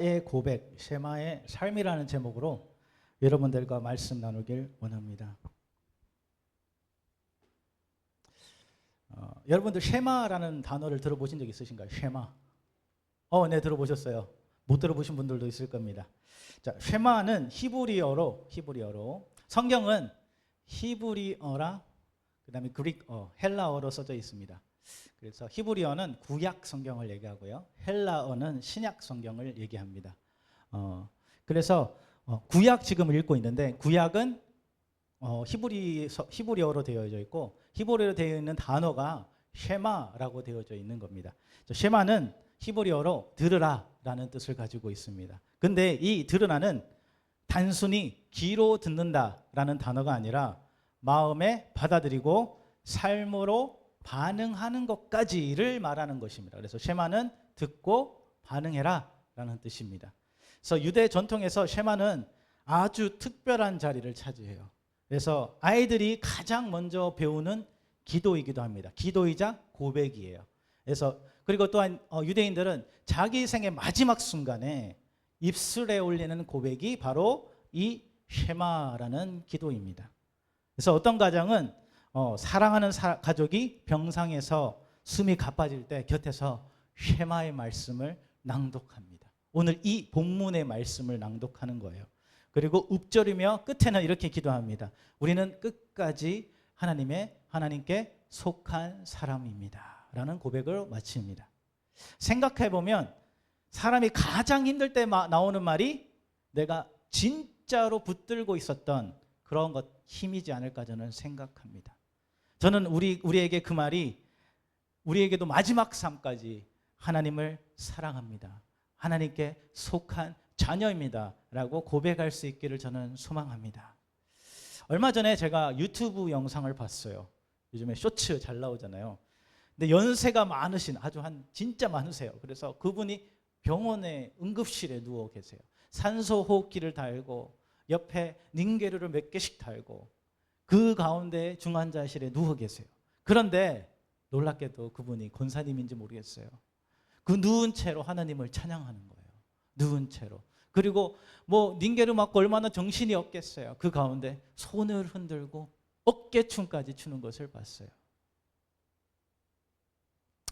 의 고백, 쉐마의 삶이라는 제목으로 여러분들과 말씀 나누길 원합니다. 여러분들 쉐마라는 단어를 들어보신 적 있으신가요? 쉐마. 네, 들어보셨어요. 못 들어보신 분들도 있을 겁니다. 자, 쉐마는 히브리어로 성경은 히브리어라 그다음에 그릭어, 헬라어로 써져 있습니다. 그래서 히브리어는 구약 성경을 얘기하고요. 헬라어는 신약 성경을 얘기합니다. 그래서 구약 지금 읽고 있는데 구약은 히브리어로 되어져 있고 히브리어로 되어 있는 단어가 쉐마라고 되어져 있는 겁니다. 쉐마는 히브리어로 들으라라는 뜻을 가지고 있습니다. 근데 이 들으라는 단순히 귀로 듣는다라는 단어가 아니라 마음에 받아들이고 삶으로 반응하는 것까지를 말하는 것입니다. 그래서 쉐마는 듣고 반응해라 라는 뜻입니다. 그래서 유대 전통에서 쉐마는 아주 특별한 자리를 차지해요. 그래서 아이들이 가장 먼저 배우는 기도이기도 합니다. 기도이자 고백이에요. 그래서 그리고 또한 유대인들은 자기 생의 마지막 순간에 입술에 올리는 고백이 바로 이 쉐마라는 기도입니다. 그래서 어떤 가정은 사랑하는 가족이 병상에서 숨이 가빠질 때 곁에서 쉐마의 말씀을 낭독합니다. 오늘 이 본문의 말씀을 낭독하는 거예요. 그리고 읊조리며 끝에는 이렇게 기도합니다. 우리는 끝까지 하나님께 속한 사람입니다. 라는 고백을 마칩니다. 생각해보면 사람이 가장 힘들 때 나오는 말이 내가 진짜로 붙들고 있었던 그런 것 힘이지 않을까 저는 생각합니다. 저는 우리에게 그 말이 우리에게도 마지막 삶까지 하나님을 사랑합니다. 하나님께 속한 자녀입니다. 라고 고백할 수 있기를 저는 소망합니다. 얼마 전에 제가 유튜브 영상을 봤어요. 요즘에 쇼츠 잘 나오잖아요. 근데 연세가 많으신 진짜 많으세요. 그래서 그분이 병원의 응급실에 누워 계세요. 산소 호흡기를 달고 옆에 닝게르를 몇 개씩 달고 그 가운데 중환자실에 누워 계세요. 그런데 놀랍게도 그분이 권사님인지 모르겠어요. 그 누운 채로 하나님을 찬양하는 거예요. 누운 채로. 그리고 닝게르 맞고 얼마나 정신이 없겠어요. 그 가운데 손을 흔들고 어깨춤까지 추는 것을 봤어요.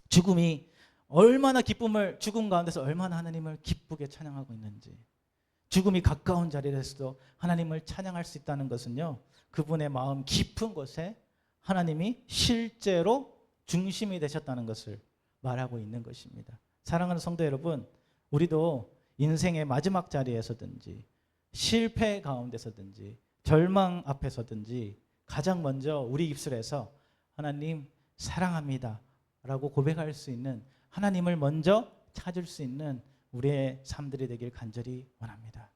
죽음 가운데서 얼마나 하나님을 기쁘게 찬양하고 있는지. 죽음이 가까운 자리에서도 하나님을 찬양할 수 있다는 것은요. 그분의 마음 깊은 곳에 하나님이 실제로 중심이 되셨다는 것을 말하고 있는 것입니다. 사랑하는 성도 여러분, 우리도 인생의 마지막 자리에서든지 실패 가운데서든지 절망 앞에서든지 가장 먼저 우리 입술에서 하나님 사랑합니다 라고 고백할 수 있는 하나님을 먼저 찾을 수 있는 우리의 삶들이 되길 간절히 원합니다.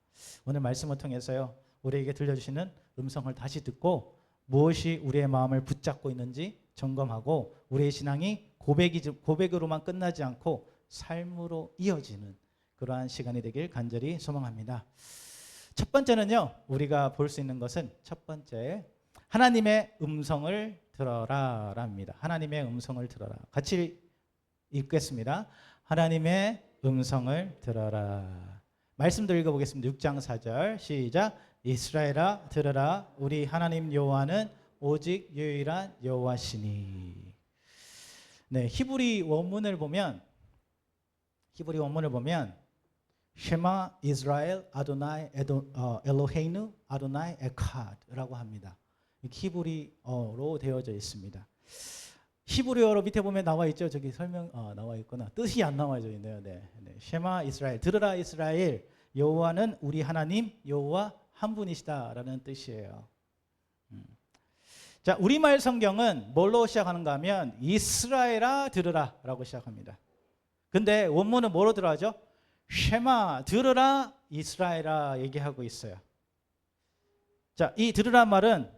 오늘 말씀을 통해서요. 우리에게 들려주시는 음성을 다시 듣고 무엇이 우리의 마음을 붙잡고 있는지 점검하고 우리의 신앙이 고백으로만 끝나지 않고 삶으로 이어지는 그러한 시간이 되길 간절히 소망합니다. 첫 번째는요. 우리가 볼 수 있는 것은 첫 번째 하나님의 음성을 들어라 랍니다. 하나님의 음성을 들어라. 같이 읽겠습니다. 하나님의 음성을 들어라. 말씀도 읽어보겠습니다. 6장 4절 시작. 이스라엘아 들으라. 우리 하나님 여호와는 오직 유일한 여호와시니. 네, 히브리 원문을 보면 쉐마 이스라엘 아도나이 엘로헤이누 아도나이 에카드라고 합니다. 히브리어로 되어져 있습니다. 히브리어로 밑에 보면 나와 있죠. 저기 설명 나와 있구나. 뜻이 안 나와져 있네요. 네. 쉐마 이스라엘 들으라 이스라엘 여호와는 우리 하나님 여호와 한 분이시다라는 뜻이에요. 자, 우리말 성경은 뭘로 시작하는가 하면 이스라엘아 들으라라고 시작합니다. 근데 원문은 뭐로 들어가죠? 쉐마 들으라 이스라엘아 얘기하고 있어요. 자, 이 들으라 말은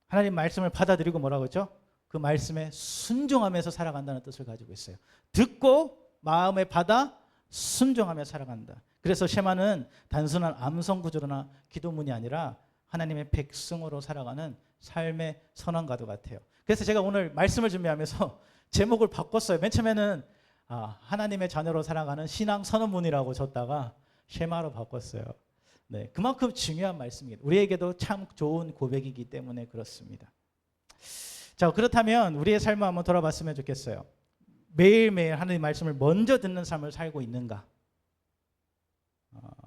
하나님 말씀을 받아들이고 뭐라고 했죠? 그 말씀에 순종하면서 살아간다는 뜻을 가지고 있어요. 듣고 마음에 받아 순종하며 살아간다. 그래서 쉐마는 단순한 암송 구조나 기도문이 아니라 하나님의 백성으로 살아가는 삶의 선언과도 같아요. 그래서 제가 오늘 말씀을 준비하면서 제목을 바꿨어요. 맨 처음에는 하나님의 자녀로 살아가는 신앙 선언문이라고 줬다가 쉐마로 바꿨어요. 네, 그만큼 중요한 말씀입니다. 우리에게도 참 좋은 고백이기 때문에 그렇습니다. 자, 그렇다면 우리의 삶을 한번 돌아봤으면 좋겠어요. 매일매일 하나님의 말씀을 먼저 듣는 삶을 살고 있는가?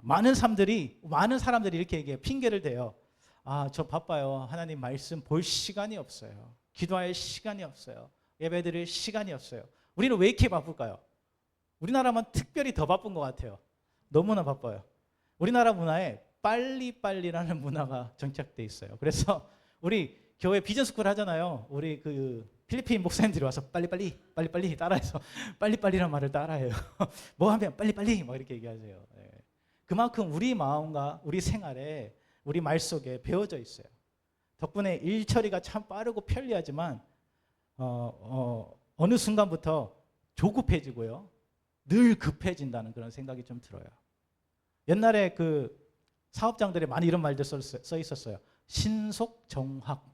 많은 사람들이 이렇게 얘기해요. 핑계를 대요. 저 바빠요. 하나님 말씀 볼 시간이 없어요. 기도할 시간이 없어요. 예배드릴 시간이 없어요. 우리는 왜 이렇게 바쁠까요? 우리나라만 특별히 더 바쁜 것 같아요. 너무나 바빠요. 우리나라 문화에 빨리빨리라는 문화가 정착돼 있어요. 그래서 우리 교회 비전스쿨 하잖아요. 우리 그 필리핀 목사님들이 와서 빨리빨리 따라해서 빨리빨리란 말을 따라해요. 뭐 하면 빨리빨리 막 이렇게 얘기하세요. 네. 그만큼 우리 마음과 우리 생활에 우리 말 속에 배어져 있어요. 덕분에 일 처리가 참 빠르고 편리하지만 어느 순간부터 조급해지고요. 늘 급해진다는 그런 생각이 좀 들어요. 옛날에 그 사업장들에 많이 이런 말들 써 있었어요. 신속정확.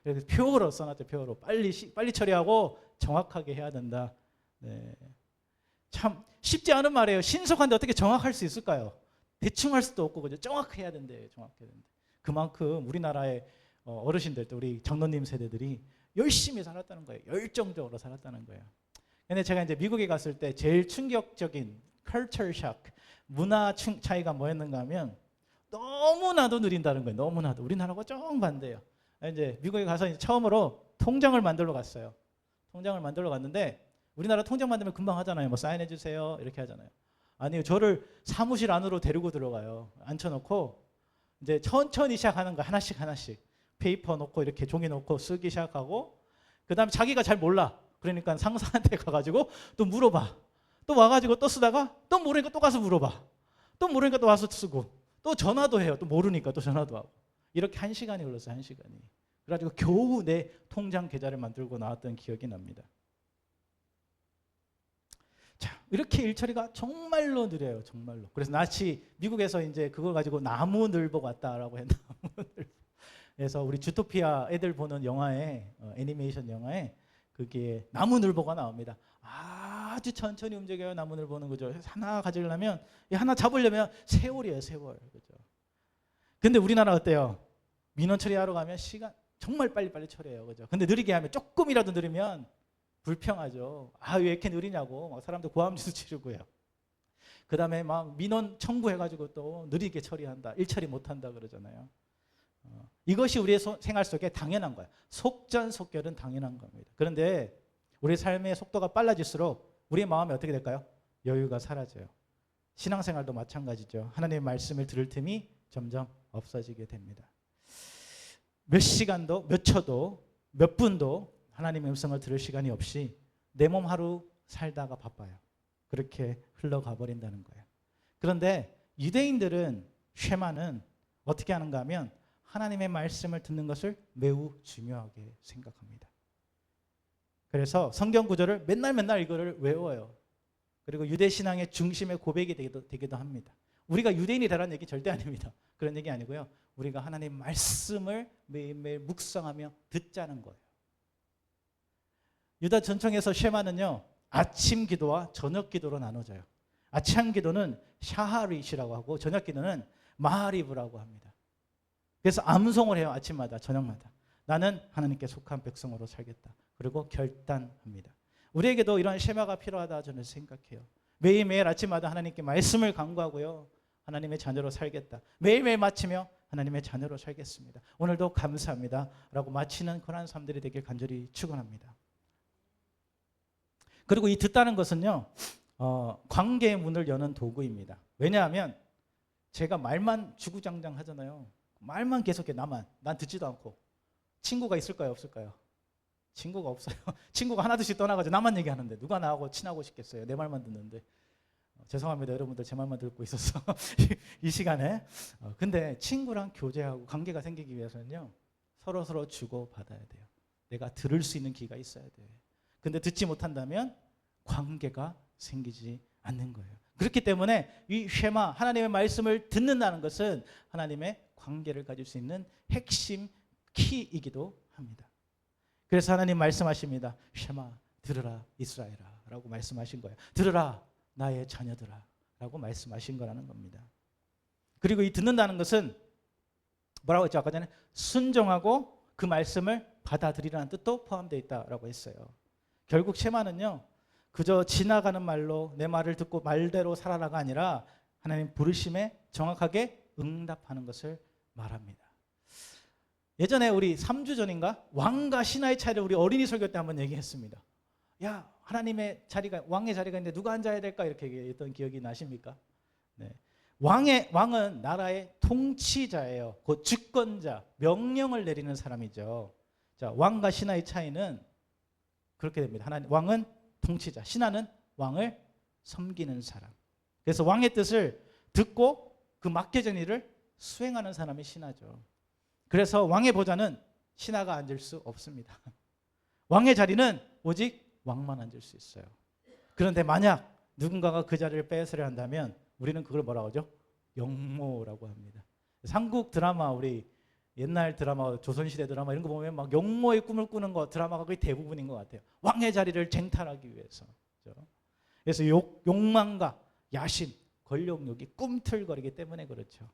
그래서 표어로 써놨죠. 표어로 빨리 처리하고 정확하게 해야 된다. 네. 참 쉽지 않은 말이에요. 신속한데 어떻게 정확할 수 있을까요? 대충 할 수도 없고 그죠? 정확해야 된대. 정확해야 된대. 그만큼 우리나라의 어르신들, 또 우리 장로님 세대들이 열심히 살았다는 거예요. 열정적으로 살았다는 거예요. 근데 제가 이제 미국에 갔을 때 제일 충격적인 culture shock, 문화 차이가 뭐였는가 하면 너무나도 느린다는 거예요. 너무나도. 우리나라하고 좀 반대예요. 이제 미국에 가서 이제 처음으로 통장을 만들러 갔어요. 통장을 만들러 갔는데 우리나라 통장 만들면 금방 하잖아요. 뭐 사인해 주세요. 이렇게 하잖아요. 아니요. 저를 사무실 안으로 데리고 들어가요. 앉혀놓고 이제 천천히 시작하는 거예요. 하나씩. 페이퍼 놓고 이렇게 종이 놓고 쓰기 시작하고 그다음에 자기가 잘 몰라. 그러니까 상사한테 가가지고 또 물어봐. 또 와가지고 또 쓰다가 또 모르니까 또 가서 물어봐. 또 모르니까 또 와서 쓰고 또 전화도 해요. 또 모르니까 또 전화도 하고. 이렇게 1시간이 흘렀어요. 1시간이. 그래가지고 겨우 내 통장 계좌를 만들고 나왔던 기억이 납니다. 자, 이렇게 일처리가 정말로 느려요. 정말로. 그래서 나치 미국에서 이제 그걸 가지고 나무늘보 같다라고 해요. 나무늘보. 그래서 우리 주토피아 애들 보는 영화에 애니메이션 영화에 그게 나무늘보가 나옵니다. 아주 천천히 움직여요. 나무늘보는 그죠. 하나 가지려면 하나 잡으려면 세월이에요. 세월. 그죠. 근데 우리나라 어때요? 민원 처리하러 가면 시간 정말 빨리빨리 처리해요. 그죠. 근데 느리게 하면 조금이라도 느리면 불평하죠. 왜 이렇게 느리냐고 막 사람들 고함지수 치르고요. 그다음에 막 민원 청구해가지고 또 느리게 처리한다. 일처리 못한다 그러잖아요. 이것이 우리의 생활 속에 당연한 거예요. 속전속결은 당연한 겁니다. 그런데 우리 삶의 속도가 빨라질수록 우리의 마음이 어떻게 될까요? 여유가 사라져요. 신앙생활도 마찬가지죠. 하나님의 말씀을 들을 틈이 점점 없어지게 됩니다. 몇 시간도 몇 초도 몇 분도 하나님의 음성을 들을 시간이 없이 내 몸 하루 살다가 바빠요. 그렇게 흘러가 버린다는 거예요. 그런데 유대인들은 쉐마는 어떻게 하는가 하면 하나님의 말씀을 듣는 것을 매우 중요하게 생각합니다. 그래서 성경 구절을 맨날 이거를 외워요. 그리고 유대 신앙의 중심의 고백이 되기도 합니다. 우리가 유대인이 되라는 얘기 절대 아닙니다. 그런 얘기 아니고요. 우리가 하나님 말씀을 매일매일 묵상하며 듣자는 거예요. 유다 전통에서 쉐마는요. 아침 기도와 저녁 기도로 나눠져요. 아침 기도는 샤하릿이라고 하고 저녁 기도는 마하리브라고 합니다. 그래서 암송을 해요. 아침마다 저녁마다. 나는 하나님께 속한 백성으로 살겠다. 그리고 결단합니다. 우리에게도 이런 쉐마가 필요하다 저는 생각해요. 매일매일 아침마다 하나님께 말씀을 간구하고요. 하나님의 자녀로 살겠다. 매일매일 마치며 하나님의 자녀로 살겠습니다. 오늘도 감사합니다. 라고 마치는 그런 사람들이 되길 간절히 축원합니다. 그리고 이 듣다는 것은요. 관계의 문을 여는 도구입니다. 왜냐하면 제가 말만 주구장창 하잖아요. 말만 계속해 난 듣지도 않고. 친구가 있을까요? 없을까요? 친구가 없어요. 친구가 하나둘씩 떠나가지고 나만 얘기하는데 누가 나하고 친하고 싶겠어요. 내 말만 듣는데. 죄송합니다. 여러분들 제 말만 듣고 있어서 이 시간에. 근데 친구랑 교제하고 관계가 생기기 위해서는요. 서로 주고 받아야 돼요. 내가 들을 수 있는 귀가 있어야 돼요. 근데 듣지 못한다면 관계가 생기지 않는 거예요. 그렇기 때문에 이 쉐마 하나님의 말씀을 듣는다는 것은 하나님의 관계를 가질 수 있는 핵심 키이기도 합니다. 그래서 하나님 말씀하십니다. 쉐마 들으라 이스라엘아 라고 말씀하신 거예요. 들으라 나의 자녀들아. 라고 말씀하신 거라는 겁니다. 그리고 이 듣는다는 것은 뭐라고 했죠? 아까 전에 순종하고 그 말씀을 받아들이라는 뜻도 포함되어 있다라고 했어요. 결국 쉐마는요, 그저 지나가는 말로 내 말을 듣고 말대로 살아라가 아니라 하나님 부르심에 정확하게 응답하는 것을 말합니다. 예전에 우리 3주 전인가 왕과 신하의 차이를 우리 어린이 설교 때 한번 얘기했습니다. 야, 하나님의 자리가, 왕의 자리가 있는데 누가 앉아야 될까? 이렇게 얘기했던 기억이 나십니까? 네. 왕은 나라의 통치자예요. 곧 주권자, 명령을 내리는 사람이죠. 자, 왕과 신하의 차이는 그렇게 됩니다. 왕은 통치자, 신하는 왕을 섬기는 사람. 그래서 왕의 뜻을 듣고 그 맡겨진 일을 수행하는 사람이 신하죠. 그래서 왕의 보좌는 신하가 앉을 수 없습니다. 왕의 자리는 오직 왕만 앉을 수 있어요. 그런데 만약 누군가가 그 자리를 뺏으려 한다면 우리는 그걸 뭐라고 하죠? 용모라고 합니다. 삼국 드라마, 우리 옛날 드라마, 조선시대 드라마 이런 거 보면 막 용모의 꿈을 꾸는 거 드라마가 거의 대부분인 것 같아요. 왕의 자리를 쟁탈하기 위해서. 그래서 욕망과 야심, 권력욕이 꿈틀거리기 때문에 그렇죠.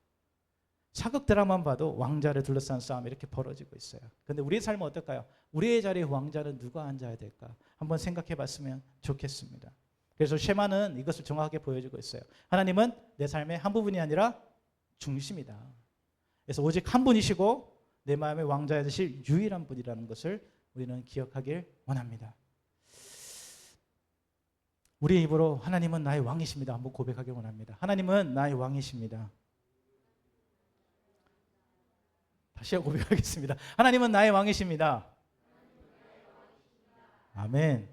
사극 드라마만 봐도 왕자를 둘러싼 싸움이 이렇게 벌어지고 있어요. 그런데 우리의 삶은 어떨까요? 우리의 자리에 왕자는 누가 앉아야 될까? 한번 생각해 봤으면 좋겠습니다. 그래서 쉐마는 이것을 정확하게 보여주고 있어요. 하나님은 내 삶의 한 부분이 아니라 중심이다. 그래서 오직 한 분이시고 내 마음의 왕자에 되실 유일한 분이라는 것을 우리는 기억하길 원합니다. 우리의 입으로 하나님은 나의 왕이십니다. 한번 고백하길 원합니다. 하나님은 나의 왕이십니다. 다시 고백하겠습니다. 하나님은 나의 왕이십니다. 아멘.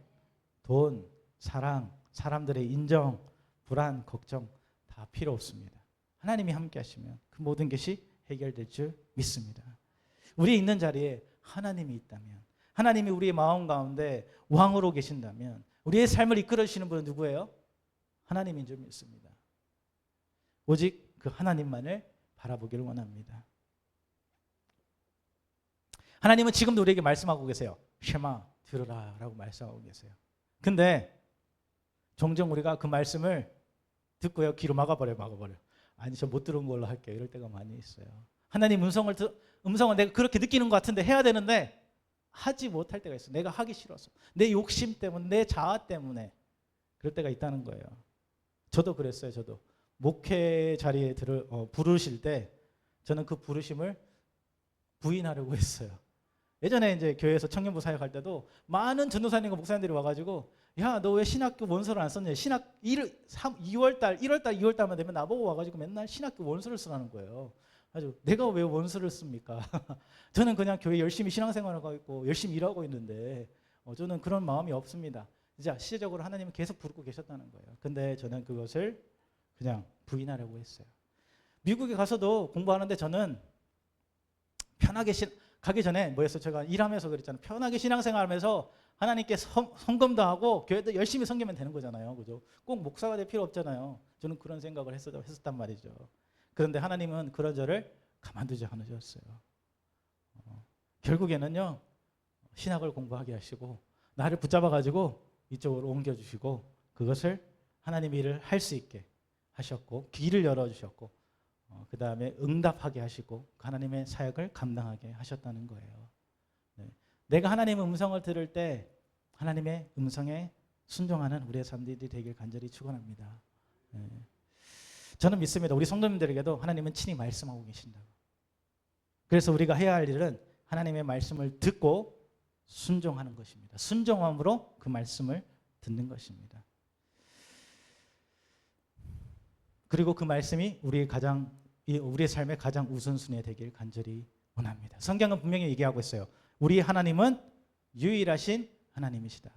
돈, 사랑, 사람들의 인정, 불안, 걱정 다 필요 없습니다. 하나님이 함께 하시면 그 모든 것이 해결될 줄 믿습니다. 우리 있는 자리에 하나님이 있다면, 하나님이 우리의 마음 가운데 왕으로 계신다면 우리의 삶을 이끌어주시는 분은 누구예요? 하나님인 줄 믿습니다. 오직 그 하나님만을 바라보기를 원합니다. 하나님은 지금도 우리에게 말씀하고 계세요. 쉐마, 들으라 라고 말씀하고 계세요. 근데 종종 우리가 그 말씀을 듣고요, 귀로 막아버려. 아니, 저 못 들은 걸로 할게요. 이럴 때가 많이 있어요. 하나님 음성을 내가 그렇게 느끼는 것 같은데 해야 되는데 하지 못할 때가 있어요. 내가 하기 싫어서, 내 욕심 때문에, 내 자아 때문에 그럴 때가 있다는 거예요. 저도 그랬어요. 저도 목회 자리에 부르실 때 저는 그 부르심을 부인하려고 했어요. 예전에 이제 교회에서 청년부 사역할 때도 많은 전도사님과 목사님들이 와가지고, 야, 너 왜 신학교 원서를 안 썼냐? 2월달, 2월달만 되면 나보고 와가지고 맨날 신학교 원서를 쓰라는 거예요. 아주 내가 왜 원서를 씁니까? 저는 그냥 교회 열심히 신앙생활하고 있고 열심히 일하고 있는데 저는 그런 마음이 없습니다. 이제 시제적으로 하나님은 계속 부르고 계셨다는 거예요. 근데 저는 그것을 그냥 부인하려고 했어요. 미국에 가서도 공부하는데 저는 편하게 가기 전에 제가 일하면서 그랬잖아요. 편하게 신앙생활하면서 하나님께 헌금도 하고 교회도 열심히 섬기면 되는 거잖아요. 그죠? 꼭 목사가 될 필요 없잖아요. 저는 그런 생각을 했었단 말이죠. 그런데 하나님은 그런 저를 가만두지 않으셨어요. 결국에는요, 신학을 공부하게 하시고 나를 붙잡아가지고 이쪽으로 옮겨주시고 그것을 하나님 일을 할 수 있게 하셨고 길을 열어주셨고 그 다음에 응답하게 하시고 하나님의 사역을 감당하게 하셨다는 거예요. 네. 내가 하나님의 음성을 들을 때 하나님의 음성에 순종하는 우리의 삶들이 되길 간절히 축원합니다. 네. 저는 믿습니다. 우리 성도님들에게도 하나님은 친히 말씀하고 계신다고. 그래서 우리가 해야 할 일은 하나님의 말씀을 듣고 순종하는 것입니다. 순종함으로 그 말씀을 듣는 것입니다. 그리고 그 말씀이 우리의 삶의 가장 우선순위에 되길 간절히 원합니다. 성경은 분명히 얘기하고 있어요. 우리 하나님은 유일하신 하나님이시다.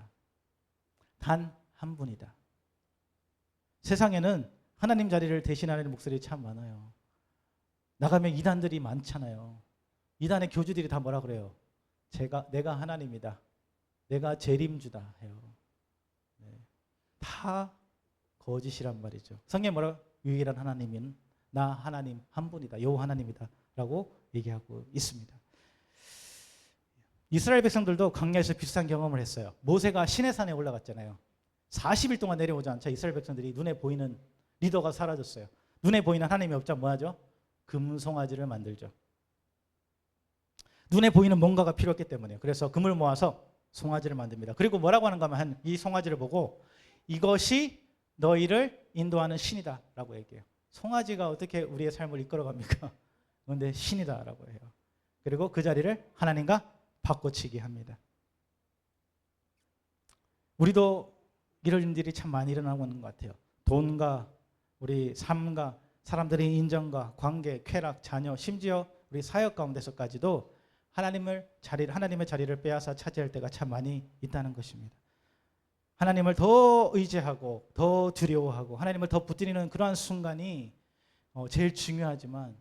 단 한 분이다. 세상에는 하나님 자리를 대신하는 목소리 참 많아요. 나가면 이단들이 많잖아요. 이단의 교주들이 다 뭐라 그래요? 내가 하나님이다. 내가 재림주다 해요. 네. 다 거짓이란 말이죠. 성경에 뭐라? 유일한 하나님은 나 하나님 한 분이다. 여호와 하나님이다 라고 얘기하고 있습니다. 이스라엘 백성들도 광야에서 비슷한 경험을 했어요. 모세가 시내산에 올라갔잖아요. 40일 동안 내려오지 않자 이스라엘 백성들이 눈에 보이는 리더가 사라졌어요. 눈에 보이는 하나님이 없자 뭐 하죠? 금송아지를 만들죠. 눈에 보이는 뭔가가 필요했기 때문에. 그래서 금을 모아서 송아지를 만듭니다. 그리고 뭐라고 하는가 하면 이 송아지를 보고 이것이 너희를 인도하는 신이다 라고 얘기해요. 송아지가 어떻게 우리의 삶을 이끌어갑니까? 그런데 신이다 라고 해요. 그리고 그 자리를 하나님과 바꿔치기 합니다. 우리도 이런 일들이 참 많이 일어나고 있는 것 같아요. 돈과 우리 삶과 사람들의 인정과 관계, 쾌락, 자녀, 심지어 우리 사역 가운데서까지도 하나님의 자리를 빼앗아 차지할 때가 참 많이 있다는 것입니다. 하나님을 더 의지하고 더 두려워하고 하나님을 더 붙들이는 그러한 순간이 제일 중요하지만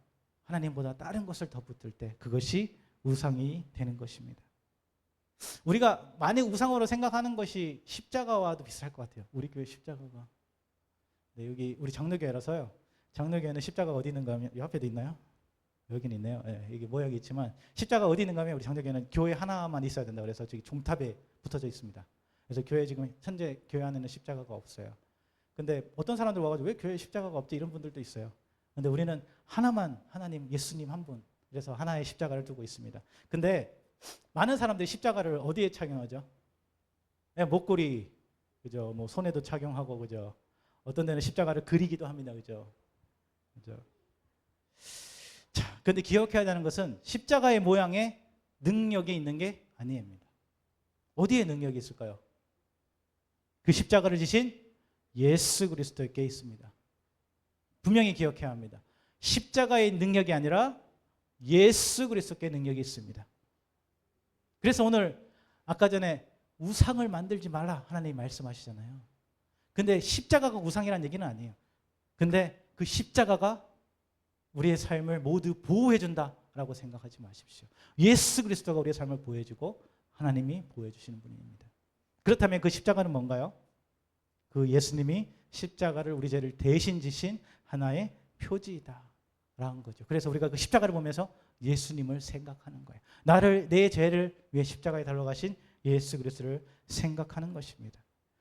하나님보다 다른 것을 더 붙들 때 그것이 우상이 되는 것입니다. 우리가 많이 우상으로 생각하는 것이 십자가와도 비슷할 것 같아요. 우리 교회 십자가가. 네, 여기 우리 장로교회라서요. 장로교회는 십자가가 어디 있는가 하면 이 앞에도 있나요? 여기는 있네요. 네, 여기 모양이 있지만 십자가 어디 있는가 하면 우리 장로교회는 교회 하나만 있어야 된다. 그래서 저기 종탑에 붙어져 있습니다. 그래서 교회 지금 현재 교회 안에는 십자가가 없어요. 근데 어떤 사람들 와가지고 왜 교회에 십자가가 없지? 이런 분들도 있어요. 근데 우리는 하나만 하나님 예수님 한 분. 그래서 하나의 십자가를 두고 있습니다. 근데 많은 사람들이 십자가를 어디에 착용하죠? 네, 목걸이, 그죠? 뭐 손에도 착용하고, 그죠? 어떤 데는 십자가를 그리기도 합니다, 그죠? 그죠? 자, 근데 기억해야 하는 것은 십자가의 모양에 능력이 있는 게 아닙니다. 어디에 능력이 있을까요? 그 십자가를 지신 예수 그리스도께 있습니다. 분명히 기억해야 합니다. 십자가의 능력이 아니라 예수 그리스도께 능력이 있습니다. 그래서 오늘 아까 전에 우상을 만들지 말라 하나님이 말씀하시잖아요. 근데 십자가가 우상이라는 얘기는 아니에요. 근데 그 십자가가 우리의 삶을 모두 보호해준다라고 생각하지 마십시오. 예수 그리스도가 우리의 삶을 보호해주고 하나님이 보호해주시는 분입니다. 그렇다면 그 십자가는 뭔가요? 그 예수님이 십자가를 우리 죄를 대신 지신 하나의 표지이다라는 거죠. 그래서 우리가 그 십자가를 보면서 예수님을 생각하는 거예요. 내 죄를 위해 십자가에 달려가신 예수 그리스도를 생각하는 것입니다.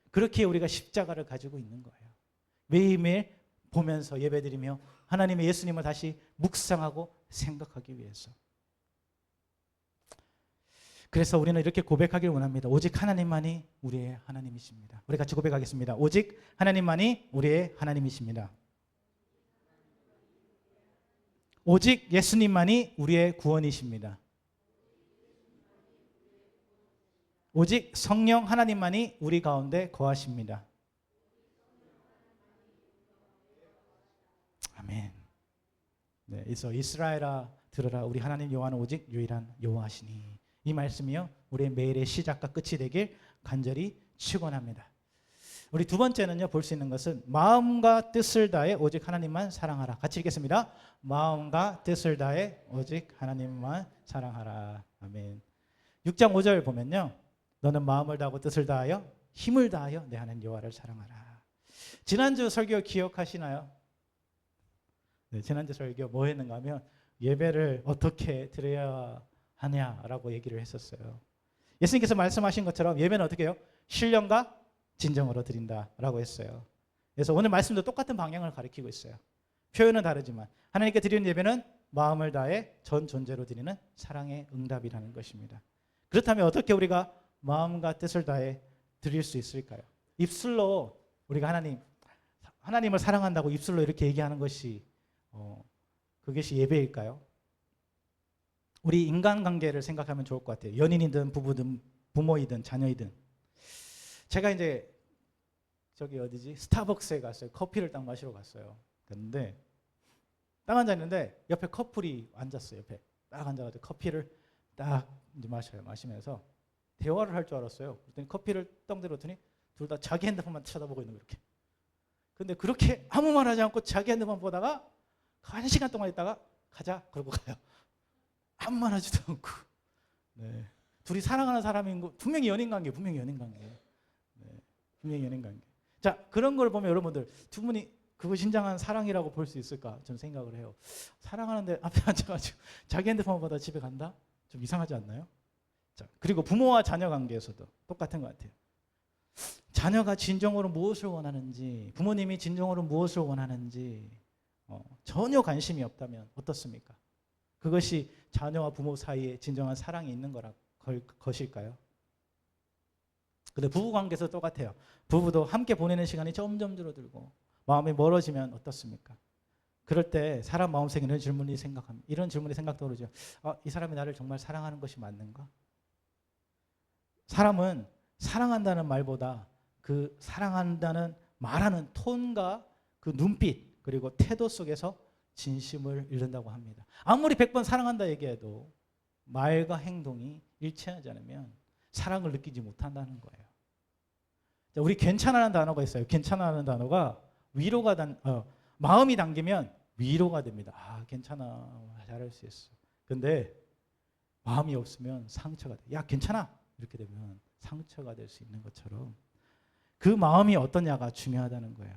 그렇게 우리가 십자가를 가지고 있는 거예요. 매일매일 보면서 예배드리며 하나님의 예수님을 다시 묵상하고 생각하기 위해서. 그래서 우리는 이렇게 고백하길 원합니다. 오직 하나님만이 우리의 하나님이십니다. 우리 같이 고백하겠습니다. 오직 하나님만이 우리의 하나님이십니다. 오직 예수님만이 우리의 구원이십니다. 오직 성령 하나님만이 우리 가운데 거하십니다. 아멘. 네, 그래서 이스라엘아 들으라 우리 하나님 여호와는 오직 유일한 여호와시니. 이 말씀이요 우리의 매일의 시작과 끝이 되길 간절히 축원합니다. 우리 두 번째는요 볼 수 있는 것은 마음과 뜻을 다해 오직 하나님만 사랑하라. 같이 읽겠습니다. 마음과 뜻을 다해 오직 하나님만 사랑하라. 아멘. 6장 5절 보면요 너는 마음을 다하고 뜻을 다하여 힘을 다하여 내 하나님 여호와를 사랑하라. 지난주 설교 기억하시나요? 네, 지난주 설교 뭐 했는가 하면 예배를 어떻게 드려야 하냐라고 얘기를 했었어요. 예수님께서 말씀하신 것처럼 예배는 어떻게 해요? 신령과 진정으로 드린다라고 했어요. 그래서 오늘 말씀도 똑같은 방향을 가리키고 있어요. 표현은 다르지만 하나님께 드리는 예배는 마음을 다해 전 존재로 드리는 사랑의 응답이라는 것입니다. 그렇다면 어떻게 우리가 마음과 뜻을 다해 드릴 수 있을까요? 입술로 우리가 하나님을 사랑한다고 입술로 이렇게 얘기하는 것이 그것이 예배일까요? 우리 인간관계를 생각하면 좋을 것 같아요. 연인이든 부부든 부모이든 자녀이든. 제가 이제 저기 어디지? 스타벅스에 갔어요. 커피를 딱 마시러 갔어요. 그런데 딱 앉았는데 옆에 커플이 앉았어요. 옆에 딱 앉아가지고 커피를 딱 이제 마시면서 대화를 할 줄 알았어요. 그랬더니 커피를 떡 들었더니 둘 다 자기 핸드폰만 쳐다보고 있는 거 이렇게. 근데 그렇게 아무 말 하지 않고 자기 핸드폰 보다가 1시간 동안 있다가 가자 그러고 가요. 아무 말 하지도 않고. 네. 둘이 사랑하는 사람인 거 분명히 연인 관계. 네. 분명히 연인 관계. 자, 그런 걸 보면 여러분들 두 분이 그거 진정한 사랑이라고 볼 수 있을까? 저는 생각을 해요. 사랑하는데 앞에 앉아가지고 자기 핸드폰 보다 집에 간다? 좀 이상하지 않나요? 자, 그리고 부모와 자녀 관계에서도 똑같은 것 같아요. 자녀가 진정으로 무엇을 원하는지, 부모님이 진정으로 무엇을 원하는지 전혀 관심이 없다면 어떻습니까? 그것이 자녀와 부모 사이에 진정한 사랑이 있는 것일까요? 근데 부부 관계에서 똑같아요. 부부도 함께 보내는 시간이 점점 줄어들고 마음이 멀어지면 어떻습니까? 그럴 때 사람 마음속에 이런 질문이 생각되죠. 이 사람이 나를 정말 사랑하는 것이 맞는가? 사람은 사랑한다는 말보다 그 사랑한다는 말하는 톤과 그 눈빛 그리고 태도 속에서 진심을 잃는다고 합니다. 아무리 100번 사랑한다 얘기해도 말과 행동이 일치하지 않으면 사랑을 느끼지 못한다는 거예요. 우리 괜찮아라는 단어가 있어요. 괜찮아라는 단어가 마음이 담기면 위로가 됩니다. 괜찮아, 잘할 수 있어. 근데 마음이 없으면 상처가 돼. 야, 괜찮아. 이렇게 되면 상처가 될 수 있는 것처럼 그 마음이 어떠냐가 중요하다는 거예요.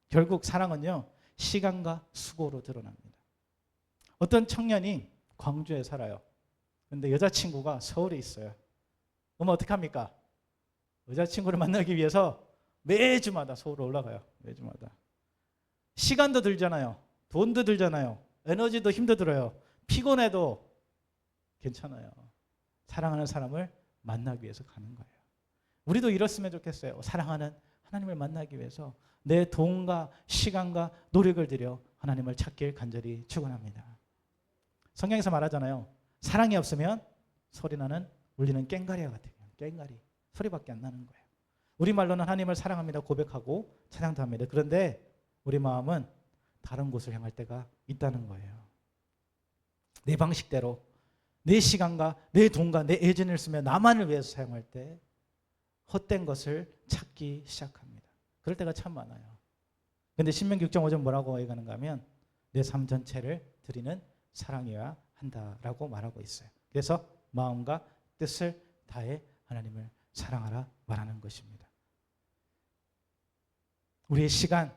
결국 사랑은요, 시간과 수고로 드러납니다. 어떤 청년이 광주에 살아요. 근데 여자친구가 서울에 있어요. 그러면 어떻게 합니까? 여자친구를 만나기 위해서 매주마다 서울로 올라가요. 매주마다. 시간도 들잖아요. 돈도 들잖아요. 에너지도 힘도 들어요. 피곤해도 괜찮아요. 사랑하는 사람을 만나기 위해서 가는 거예요. 우리도 이렇으면 좋겠어요. 사랑하는 하나님을 만나기 위해서 내 돈과 시간과 노력을 들여 하나님을 찾길 간절히 축원합니다. 성경에서 말하잖아요. 사랑이 없으면 소리나는 울리는 꽹과리와 같아요. 꽹과리. 소리밖에 안 나는 거예요. 우리말로는 하나님을 사랑합니다 고백하고 찬양도 합니다. 그런데 우리 마음은 다른 곳을 향할 때가 있다는 거예요. 내 방식대로 내 시간과 내 돈과 내 애전을 쓰며 나만을 위해서 사용할 때 헛된 것을 찾기 시작합니다. 그럴 때가 참 많아요. 그런데 신명기 6.5절 뭐라고 얘기하는가 하면 내 삶 전체를 드리는 사랑이어야 한다라고 말하고 있어요. 그래서 마음과 뜻을 다해 하나님을 사랑하라 말하는 것입니다. 우리의 시간,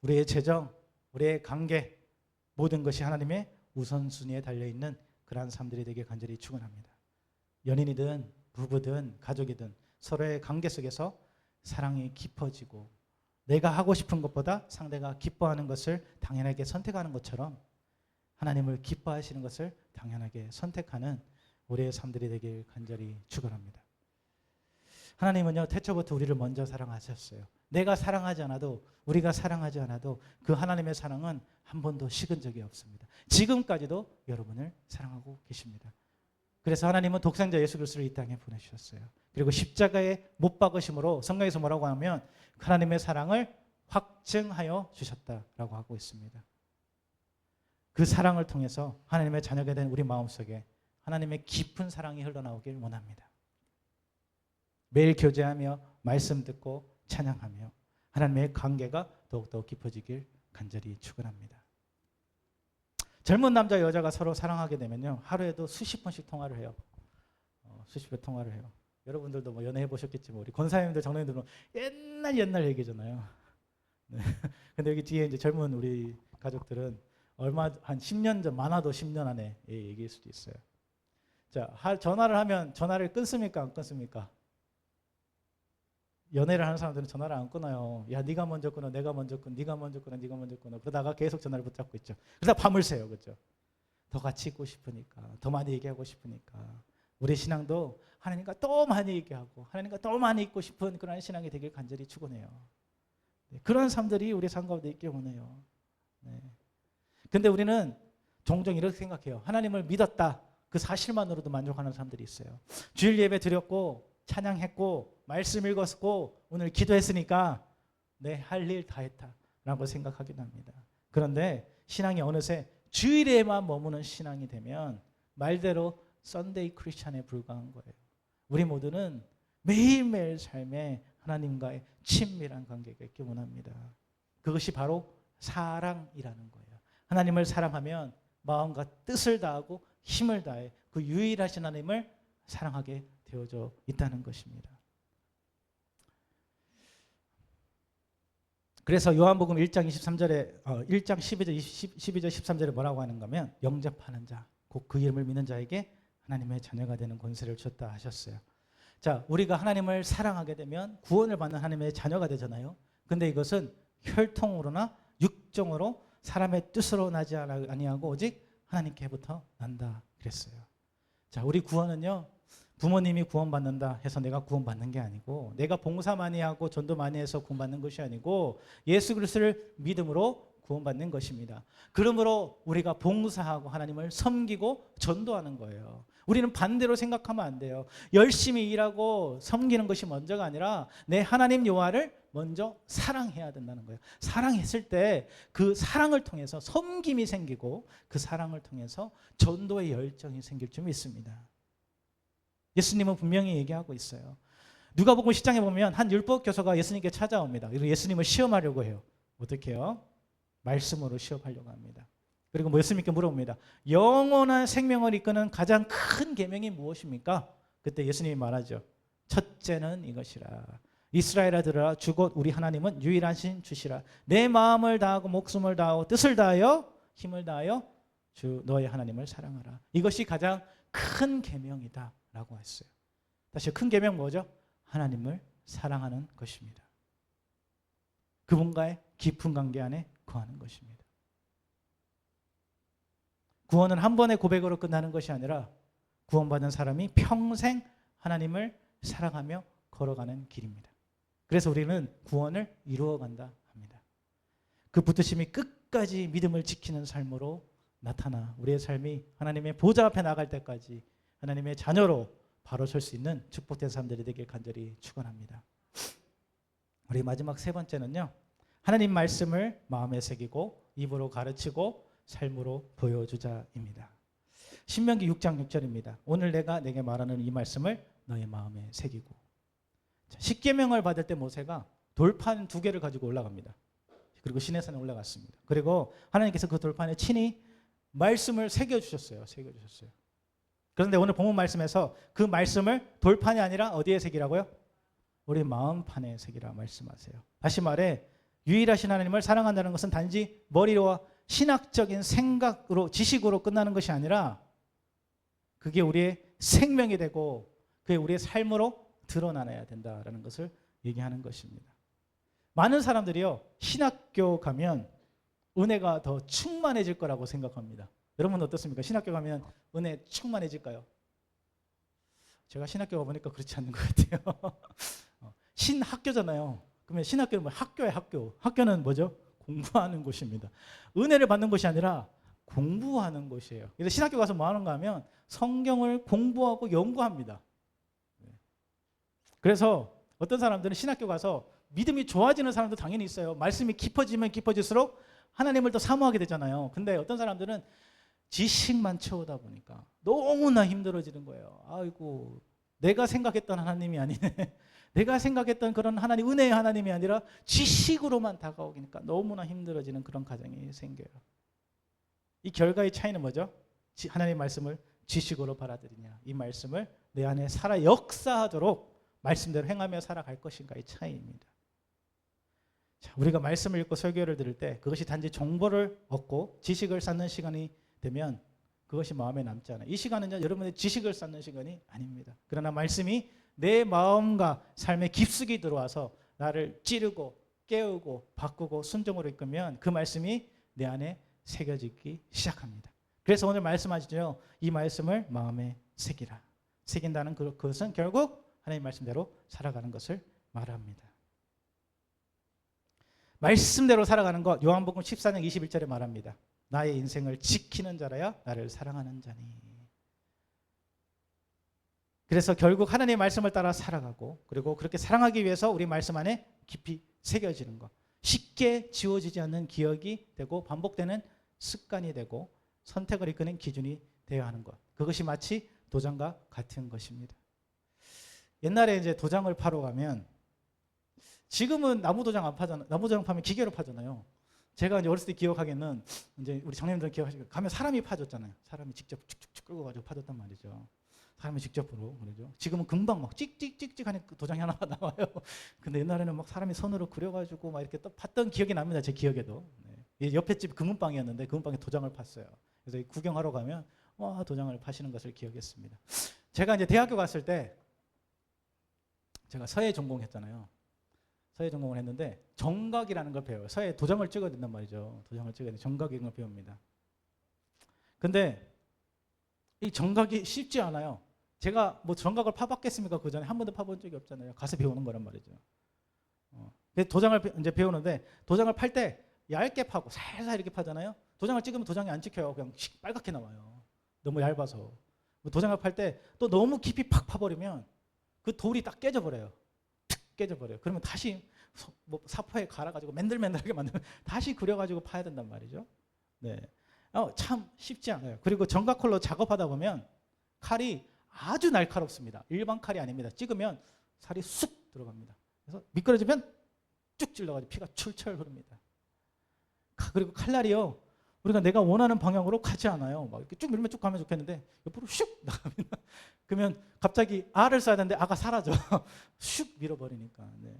우리의 재정, 우리의 관계 모든 것이 하나님의 우선순위에 달려있는 그러한 삶들이 되게 간절히 축원합니다. 연인이든 부부든 가족이든 서로의 관계 속에서 사랑이 깊어지고 내가 하고 싶은 것보다 상대가 기뻐하는 것을 당연하게 선택하는 것처럼 하나님을 기뻐하시는 것을 당연하게 선택하는 우리의 삶들이 되길 간절히 축원합니다. 하나님은요, 태초부터 우리를 먼저 사랑하셨어요. 내가 사랑하지 않아도, 우리가 사랑하지 않아도 그 하나님의 사랑은 한 번도 식은 적이 없습니다. 지금까지도 여러분을 사랑하고 계십니다. 그래서 하나님은 독생자 예수 그리스도를 이 땅에 보내주셨어요. 그리고 십자가에 못 박으심으로 성경에서 뭐라고 하면 하나님의 사랑을 확증하여 주셨다라고 하고 있습니다. 그 사랑을 통해서 하나님의 자녀가 된 우리 마음속에 하나님의 깊은 사랑이 흘러나오길 원합니다. 매일 교제하며 말씀 듣고 찬양하며 하나님의 관계가 더욱더 깊어지길 간절히 축원합니다. 젊은 남자 여자가 서로 사랑하게 되면요, 하루에도 수십 번씩 통화를 해요. 수십 번 통화를 해요. 여러분들도 뭐 연애해 보셨겠지만 우리 권사님들 장로님들은 옛날 얘기잖아요. 네. 근데 여기 뒤에 이제 젊은 우리 가족들은 한 10년 전, 많아도 10년 안에 얘기할 수도 있어요. 자, 전화를 하면 전화를 끊습니까? 안 끊습니까? 연애를 하는 사람들은 전화를 안 끊어요. 야, 네가 먼저 끊어, 내가 먼저 끊어, 네가 먼저 끊어, 네가 먼저 끊어. 그러다가 계속 전화를 붙잡고 있죠. 그러다 밤을 새요, 그렇죠? 더 같이 있고 싶으니까, 더 많이 얘기하고 싶으니까. 우리 신앙도 하나님과 또 많이 얘기하고 하나님과 또 많이 있고 싶은 그런 신앙이 되길 간절히 축원해요. 네, 그런 삶들이 우리 삶 가운데 있길 원해요. 네. 근데 우리는 종종 이렇게 생각해요. 하나님을 믿었다. 그 사실만으로도 만족하는 사람들이 있어요. 주일 예배 드렸고 찬양했고 말씀 읽었고 오늘 기도했으니까 내 할 일 다 했다라고 생각하기도 합니다. 그런데 신앙이 어느새 주일에만 머무는 신앙이 되면 말대로 썬데이 크리스찬에 불과한 거예요. 우리 모두는 매일매일 삶에 하나님과의 친밀한 관계가 있기 원합니다. 그것이 바로 사랑이라는 거예요. 하나님을 사랑하면 마음과 뜻을 다하고 힘을 다해 그 유일하신 하나님을 사랑하게 되어져 있다는 것입니다. 그래서 요한복음 1장 23절에 1장 12절 13절에 뭐라고 하는가 하면 영접하는 자, 곧 그 이름을 믿는 자에게 하나님의 자녀가 되는 권세를 줬다 하셨어요. 자, 우리가 하나님을 사랑하게 되면 구원을 받는 하나님의 자녀가 되잖아요. 근데 이것은 혈통으로나 육정으로 사람의 뜻으로 나지 아니하고 오직 하나님께부터 난다 그랬어요. 자, 우리 구원은요, 부모님이 구원받는다 해서 내가 구원받는 게 아니고, 내가 봉사 많이 하고 전도 많이 해서 구원받는 것이 아니고, 예수 그리스도를 믿음으로 구원받는 것입니다. 그러므로 우리가 봉사하고 하나님을 섬기고 전도하는 거예요. 우리는 반대로 생각하면 안 돼요. 열심히 일하고 섬기는 것이 먼저가 아니라 내 하나님 여호와를 먼저 사랑해야 된다는 거예요. 사랑했을 때 그 사랑을 통해서 섬김이 생기고, 그 사랑을 통해서 전도의 열정이 생길 줄 믿습니다. 예수님은 분명히 얘기하고 있어요. 누가복음 10장에 보면 한 율법 교사가 예수님께 찾아옵니다. 그리고 예수님을 시험하려고 해요. 어떻게 해요? 말씀으로 시험하려고 합니다. 그리고 뭐 예수님께 물어봅니다. 영원한 생명을 이끄는 가장 큰 계명이 무엇입니까? 그때 예수님이 말하죠. 첫째는 이것이라. 이스라엘아 들으라. 주 곧 우리 하나님은 유일하신 주시라. 내 마음을 다하고 목숨을 다하고 뜻을 다하여 힘을 다하여 주 너의 하나님을 사랑하라. 이것이 가장 큰 계명이다 라고 했어요. 다시 큰 계명 뭐죠? 하나님을 사랑하는 것입니다. 그분과의 깊은 관계 안에 거하는 것입니다. 구원은 한 번의 고백으로 끝나는 것이 아니라 구원받은 사람이 평생 하나님을 사랑하며 걸어가는 길입니다. 그래서 우리는 구원을 이루어간다 합니다. 그 붙드심이 끝까지 믿음을 지키는 삶으로 나타나 우리의 삶이 하나님의 보좌 앞에 나갈 때까지 하나님의 자녀로 바로 설 수 있는 축복된 사람들이 되길 간절히 축원합니다. 우리 마지막 세 번째는요, 하나님 말씀을 마음에 새기고 입으로 가르치고 삶으로 보여주자입니다. 신명기 6장 6절입니다. 오늘 내가 내게 말하는 이 말씀을 너의 마음에 새기고. 십계명을 받을 때 모세가 돌판 2개를 가지고 올라갑니다. 그리고 시내산에 올라갔습니다. 그리고 하나님께서 그 돌판에 친히 말씀을 새겨주셨어요. 그런데 오늘 본문 말씀에서 그 말씀을 돌판이 아니라 어디에 새기라고요? 우리 마음판에 새기라 말씀하세요. 다시 말해, 유일하신 하나님을 사랑한다는 것은 단지 머리와 신학적인 생각으로, 지식으로 끝나는 것이 아니라 그게 우리의 생명이 되고 그게 우리의 삶으로 드러나야 된다라는 것을 얘기하는 것입니다. 많은 사람들이요, 신학교 가면 은혜가 더 충만해질 거라고 생각합니다. 여러분 어떻습니까? 신학교 가면 은혜 충만해질까요? 제가 신학교 가보니까 그렇지 않는 것 같아요. 신학교잖아요. 그러면 신학교는 뭐 학교예요, 학교. 학교는 뭐죠? 공부하는 곳입니다. 은혜를 받는 것이 아니라 공부하는 곳이에요. 그래서 신학교 가서 뭐 하는가 하면 성경을 공부하고 연구합니다. 그래서 어떤 사람들은 신학교 가서 믿음이 좋아지는 사람도 당연히 있어요. 말씀이 깊어지면 깊어질수록 하나님을 더 사모하게 되잖아요. 근데 어떤 사람들은 지식만 채우다 보니까 너무나 힘들어지는 거예요. 아이고, 내가 생각했던 하나님이 아니네. 내가 생각했던 그런 하나님, 은혜의 하나님이 아니라 지식으로만 다가오니까 너무나 힘들어지는 그런 과정이 생겨요. 이 결과의 차이는 뭐죠? 하나님의 말씀을 지식으로 받아들이냐, 이 말씀을 내 안에 살아 역사하도록 말씀대로 행하며 살아갈 것인가의 차이입니다. 자, 우리가 말씀을 읽고 설교를 들을 때 그것이 단지 정보를 얻고 지식을 쌓는 시간이 되면 그것이 마음에 남지 않아요. 이 시간은 여러분의 지식을 쌓는 시간이 아닙니다. 그러나 말씀이 내 마음과 삶의 깊숙이 들어와서 나를 찌르고 깨우고 바꾸고 순종으로 이끌면 그 말씀이 내 안에 새겨지기 시작합니다. 그래서 오늘 말씀하시죠. 이 말씀을 마음에 새기라. 새긴다는 그것은 결국 하나님 말씀대로 살아가는 것을 말합니다. 말씀대로 살아가는 것, 요한복음 14장 21절에 말합니다. 나의 인생을 지키는 자라야 나를 사랑하는 자니. 그래서 결국 하나님의 말씀을 따라 살아가고, 그리고 그렇게 사랑하기 위해서 우리 말씀 안에 깊이 새겨지는 것, 쉽게 지워지지 않는 기억이 되고 반복되는 습관이 되고 선택을 이끄는 기준이 되어야 하는 것, 그것이 마치 도장과 같은 것입니다. 옛날에 이제 도장을 파러 가면, 지금은 나무 도장 안 파잖아요. 나무 도장 파면 기계로 파잖아요. 제가 이제 어렸을 때 기억하기에는, 이제 우리 장님들 기억하시고 가면 사람이 파줬잖아요. 사람이 직접 쭉쭉쭉 끌고 가지고 파줬단 말이죠. 사람이 직접으로 그러죠. 지금은 금방 막 찍찍찍찍 하는 도장이 하나가 나와요. 근데 옛날에는 막 사람이 손으로 그려가지고 막 이렇게 또 팠던 기억이 납니다. 제 기억에도. 네. 옆에 집 금은방이었는데 금은방에 도장을 팠어요. 그래서 구경하러 가면 와, 도장을 파시는 것을 기억했습니다. 제가 이제 대학교 갔을 때 제가 서예 전공했잖아요. 서예 전공을 했는데 정각이라는 걸 배워요. 서예 도장을 찍어야 된단 말이죠. 도장을 찍어야 돼. 정각이라는 걸 배웁니다. 근데 이 정각이 쉽지 않아요. 제가 뭐 정각을 파봤겠습니까? 그 전에 한 번도 파본 적이 없잖아요. 가서 배우는 거란 말이죠. 도장을 이제 배우는데 도장을 팔 때 얇게 파고 살살 이렇게 파잖아요. 도장을 찍으면 도장이 안 찍혀요. 그냥 빨갛게 나와요. 너무 얇아서. 도장을 팔 때 또 너무 깊이 팍 파버리면 그 돌이 딱 깨져버려요. 탁 깨져버려요. 그러면 다시 뭐 사포에 갈아가지고 맨들맨들하게 만들면 다시 그려가지고 파야 된단 말이죠. 네, 참 쉽지 않아요. 그리고 정각컬러 작업하다 보면 칼이 아주 날카롭습니다. 일반 칼이 아닙니다. 찍으면 살이 쑥 들어갑니다. 그래서 미끄러지면 쭉 찔러가지고 피가 출철 흐릅니다. 그리고 칼날이요, 우리가 내가 원하는 방향으로 가지 않아요. 막 이렇게 쭉 밀면 쭉 가면 좋겠는데 옆으로 슉 나갑니다. 그러면 갑자기 아를 써야 되는데 아가 사라져. 슉 밀어버리니까. 네.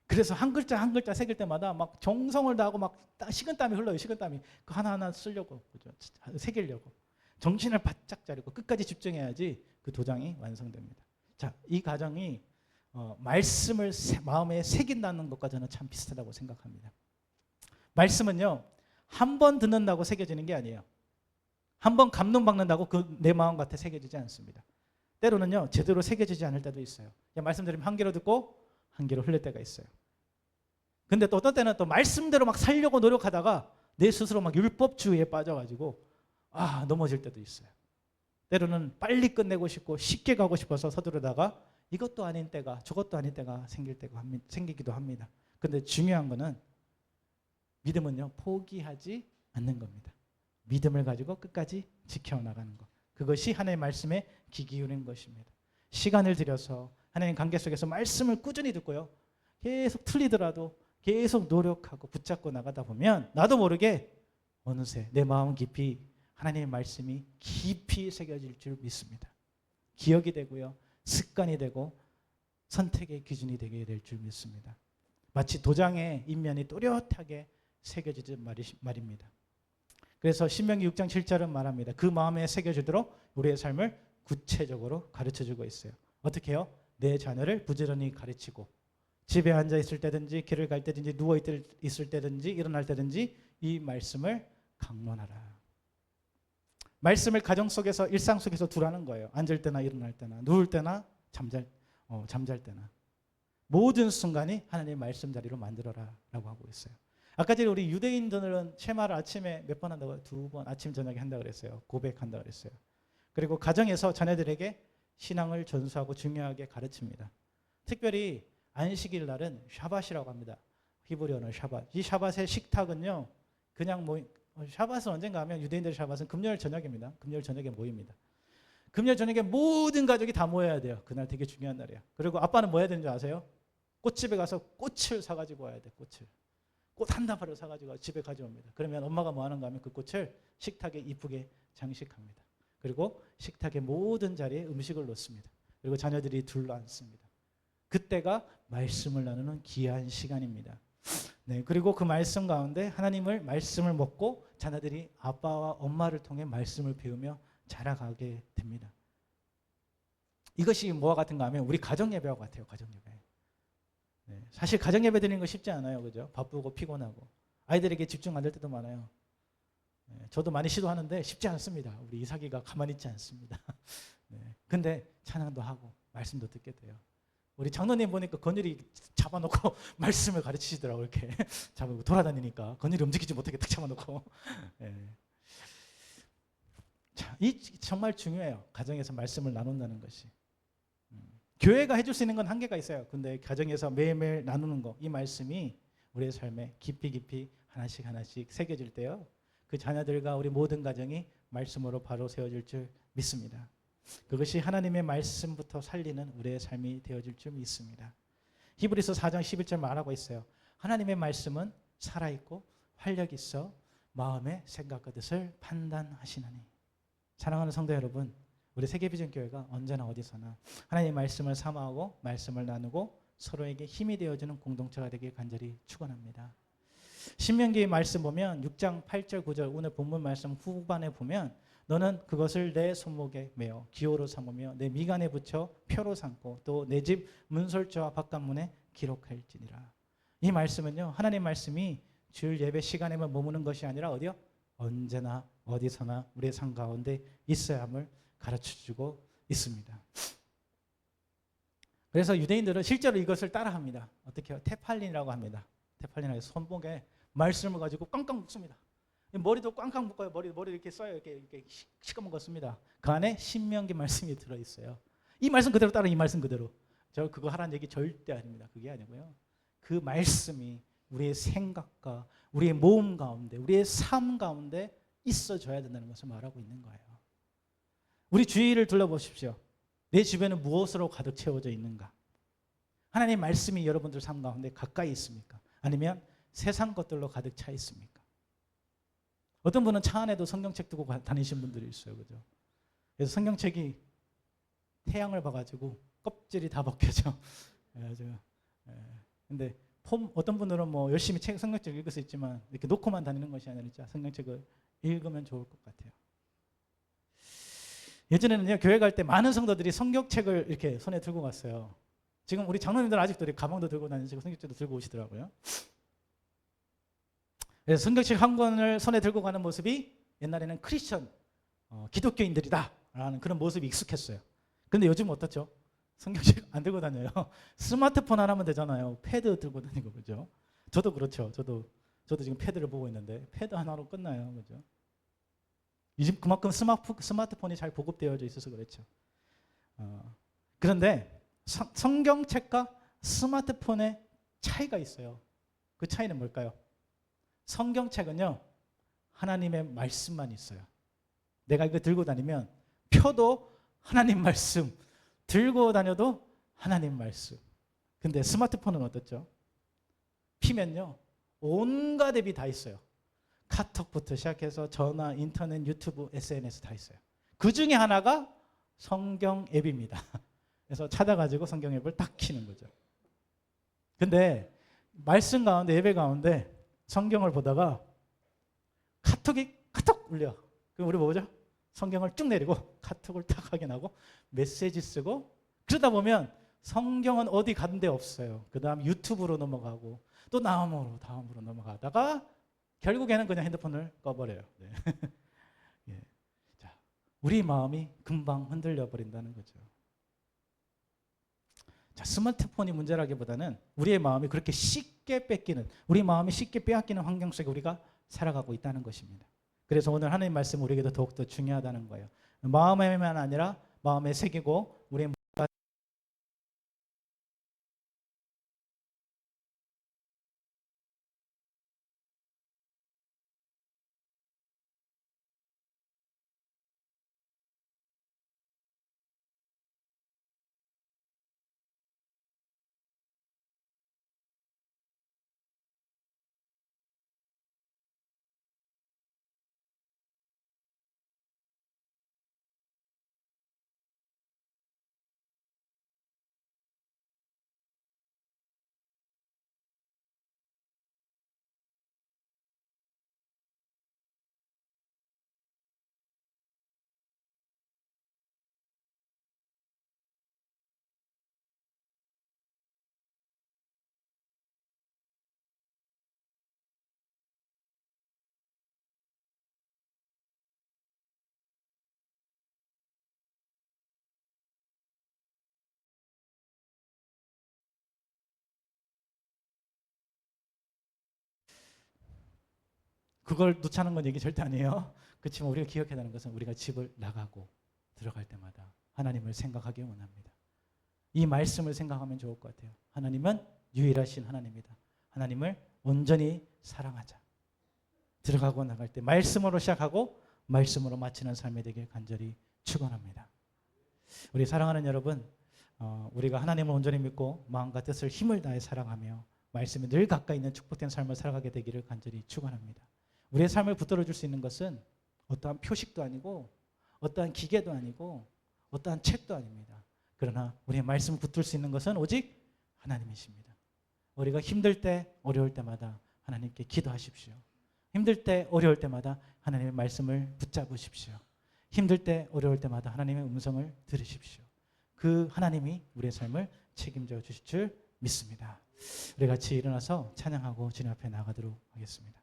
그래서 한 글자 한 글자 새길 때마다 막 정성을 다하고 막 식은땀이 흘러요. 식은땀이 그 하나하나 쓰려고, 그죠? 새기려고 정신을 바짝 차리고 끝까지 집중해야지 그 도장이 완성됩니다. 자, 이 과정이 말씀을 마음에 새긴다는 것과 저는 참 비슷하다고 생각합니다. 말씀은요, 한 번 듣는다고 새겨지는 게 아니에요. 한 번 감동받는다고 그 내 마음 같아 새겨지지 않습니다. 때로는요, 제대로 새겨지지 않을 때도 있어요. 그냥 말씀 들으면 한 귀로 듣고 한 귀로 흘릴 때가 있어요. 근데 또 어떤 때는 또 말씀대로 막 살려고 노력하다가 내 스스로 막 율법주의에 빠져가지고 넘어질 때도 있어요. 때로는 빨리 끝내고 싶고 쉽게 가고 싶어서 서두르다가 이것도 아닌 때가 저것도 아닌 때가 생기기도 합니다. 근데 중요한 거는 믿음은요, 포기하지 않는 겁니다. 믿음을 가지고 끝까지 지켜나가는 것. 그것이 하나님의 말씀에 귀 기울이는 것입니다. 시간을 들여서 하나님 관계 속에서 말씀을 꾸준히 듣고요, 계속 틀리더라도 계속 노력하고 붙잡고 나가다 보면 나도 모르게 어느새 내 마음 깊이 하나님의 말씀이 깊이 새겨질 줄 믿습니다. 기억이 되고요, 습관이 되고 선택의 기준이 되게 될 줄 믿습니다. 마치 도장의 인면이 또렷하게 새겨지듯 말입니다. 그래서 신명기 6장 7절은 말합니다. 그 마음에 새겨지도록 우리의 삶을 구체적으로 가르쳐주고 있어요. 어떻게 해요? 내 자녀를 부지런히 가르치고 집에 앉아 있을 때든지 길을 갈 때든지 누워 있을 때든지 일어날 때든지 이 말씀을 강론하라. 말씀을 가정 속에서 일상 속에서 두라는 거예요. 앉을 때나 일어날 때나 누울 때나 잠잘 때나 모든 순간이 하나님의 말씀 자리로 만들어라 라고 하고 있어요. 아까 전에 우리 유대인들은 쉐마를 아침에 몇 번 한다고요? 2번 아침 저녁에 한다고 그랬어요. 고백한다고 그랬어요. 그리고 가정에서 자녀들에게 신앙을 전수하고 중요하게 가르칩니다. 특별히 안식일 날은 샤밧이라고 합니다. 히브리어는 샤밧. 이 샤밧의 식탁은요, 그냥 샤밧은 언젠가 하면 유대인들의 샤밧은 금요일 저녁입니다. 금요일 저녁에 모입니다. 금요일 저녁에 모든 가족이 다 모여야 돼요. 그날 되게 중요한 날이에요. 그리고 아빠는 뭐 해야 되는 줄 아세요? 꽃집에 가서 꽃을 사가지고 와야 돼. 꽃 한 다발을 사가지고 집에 가져옵니다. 그러면 엄마가 뭐 하는가 하면 그 꽃을 식탁에 이쁘게 장식합니다. 그리고 식탁의 모든 자리에 음식을 놓습니다. 그리고 자녀들이 둘러앉습니다. 그때가 말씀을 나누는 귀한 시간입니다. 네, 그리고 그 말씀 가운데 말씀을 먹고 자녀들이 아빠와 엄마를 통해 말씀을 배우며 자라가게 됩니다. 이것이 뭐와 같은가 하면 우리 가정예배와 같아요. 가정예배. 네, 사실 가정예배 드리는 거 쉽지 않아요. 그죠? 바쁘고 피곤하고 아이들에게 집중 안 될 때도 많아요. 네, 저도 많이 시도하는데 쉽지 않습니다. 우리 이삭이가 가만히 있지 않습니다. 네, 근데 찬양도 하고 말씀도 듣게 돼요. 우리 장로님 보니까 건율이 잡아놓고 말씀을 가르치시더라고요. 이렇게 잡아놓고 돌아다니니까 건율이 움직이지 못하게 딱 잡아놓고. 네. 자, 이 정말 중요해요. 가정에서 말씀을 나눈다는 것이. 교회가 해줄 수 있는 건 한계가 있어요. 근데 가정에서 매일매일 나누는 거, 이 말씀이 우리의 삶에 깊이 하나씩 새겨질 때요, 그 자녀들과 우리 모든 가정이 말씀으로 바로 세워질 줄 믿습니다. 그것이 하나님의 말씀부터 살리는 우리의 삶이 되어질 줄 믿습니다. 히브리서 4장 11절 말하고 있어요. 하나님의 말씀은 살아있고 활력 있어 마음의 생각과 뜻을 판단하시나니. 사랑하는 성도 여러분, 우리 세계비전교회가 언제나 어디서나 하나님의 말씀을 사모하고 말씀을 나누고 서로에게 힘이 되어주는 공동체가 되길 간절히 축원합니다. 신명기의 말씀 보면 6장 8절 9절 오늘 본문 말씀 후반에 보면 너는 그것을 내 손목에 메어 기호로 삼으며 내 미간에 붙여 표로 삼고 또 내 집 문설주와 바깥문에 기록할지니라. 이 말씀은요, 하나님 말씀이 주일 예배 시간에만 머무는 것이 아니라 어디요? 언제나 어디서나 우리의 삶 가운데 있어야 함을 가르쳐주고 있습니다. 그래서 유대인들은 실제로 이것을 따라합니다. 어떻게 해요? 테팔린이라고 합니다. 테팔린에서 손목에 말씀을 가지고 꽝꽝 묶습니다. 머리도 꽝꽝 묶어요. 머리 이렇게 써요. 이렇게 시커먼 그 안에 신명기 말씀이 들어있어요. 이 말씀 그대로 따라 이 말씀 그대로. 저 그거 하라는 얘기 절대 아닙니다. 그게 아니고요. 그 말씀이 우리의 생각과 우리의 모험 가운데, 우리의 삶 가운데 있어줘야 된다는 것을 말하고 있는 거예요. 우리 주위를 둘러보십시오. 내 주변은 무엇으로 가득 채워져 있는가? 하나님의 말씀이 여러분들 삶 가운데 가까이 있습니까? 아니면 세상 것들로 가득 차 있습니까? 어떤 분은 차 안에도 성경책 두고 다니신 분들이 있어요. 그죠? 그래서 성경책이 태양을 봐가지고 껍질이 다 벗겨져. 근데 어떤 분들은 뭐 열심히 성경책을 읽을 수 있지만 이렇게 놓고만 다니는 것이 아니라 성경책을 읽으면 좋을 것 같아요. 예전에는요, 교회 갈 때 많은 성도들이 성경책을 이렇게 손에 들고 갔어요. 지금 우리 장로님들 아직도 가방도 들고 다니시고 성경책도 들고 오시더라고요. 그래서 성경책 한 권을 손에 들고 가는 모습이 옛날에는 크리스천, 기독교인들이다라는 그런 모습이 익숙했어요. 근데 요즘 어떻죠? 성경책 안 들고 다녀요. 스마트폰 하나면 되잖아요. 패드 들고 다니고, 그죠? 저도 그렇죠. 저도 지금 패드를 보고 있는데 패드 하나로 끝나요, 그죠? 요즘 그만큼 스마트폰이 잘 보급되어져 있어서 그렇죠. 그런데 성경책과 스마트폰의 차이가 있어요. 그 차이는 뭘까요? 성경책은요, 하나님의 말씀만 있어요. 내가 이거 들고 다니면 표도 하나님 말씀, 들고 다녀도 하나님 말씀. 근데 스마트폰은 어떻죠? 피면요, 온갖 앱이 다 있어요. 카톡부터 시작해서 전화, 인터넷, 유튜브, SNS 다 있어요. 그 중에 하나가 성경 앱입니다. 그래서 찾아가지고 성경 앱을 딱 키는 거죠. 근데 말씀 가운데, 예배 가운데 성경을 보다가 카톡이 카톡 울려. 그럼 우리 뭐죠? 성경을 쭉 내리고 카톡을 딱 확인하고 메시지 쓰고, 그러다 보면 성경은 어디 간 데 없어요. 그 다음 유튜브로 넘어가고 또 다음으로 넘어가다가 결국에는 그냥 핸드폰을 꺼버려요. 네. 예. 자, 우리 마음이 금방 흔들려 버린다는 거죠. 자, 스마트폰이 문제라기보다는 우리의 마음이 그렇게 쉽게 뺏기는, 우리 마음이 쉽게 빼앗기는 환경 속에 우리가 살아가고 있다는 것입니다. 그래서 오늘 하나님 말씀 우리에게도 더욱더 중요하다는 거예요. 마음에만 아니라 마음에 새기고 우리의 그걸 놓자는 건 얘기 절대 아니에요. 그렇지만 우리가 기억해야 하는 것은 우리가 집을 나가고 들어갈 때마다 하나님을 생각하기 원합니다. 이 말씀을 생각하면 좋을 것 같아요. 하나님은 유일하신 하나님이다. 하나님을 온전히 사랑하자. 들어가고 나갈 때 말씀으로 시작하고 말씀으로 마치는 삶이 되길 간절히 축원합니다. 우리 사랑하는 여러분, 우리가 하나님을 온전히 믿고 마음과 뜻을 힘을 다해 사랑하며 말씀에 늘 가까이 있는 축복된 삶을 살아가게 되기를 간절히 축원합니다. 우리의 삶을 붙들어 줄 수 있는 것은 어떠한 표식도 아니고 어떠한 기계도 아니고 어떠한 책도 아닙니다. 그러나 우리의 말씀을 붙들 수 있는 것은 오직 하나님이십니다. 우리가 힘들 때, 어려울 때마다 하나님께 기도하십시오. 힘들 때, 어려울 때마다 하나님의 말씀을 붙잡으십시오. 힘들 때 어려울 때마다 하나님의 음성을 들으십시오. 그 하나님이 우리의 삶을 책임져 주실 줄 믿습니다. 우리 같이 일어나서 찬양하고 주님 앞에 나가도록 하겠습니다.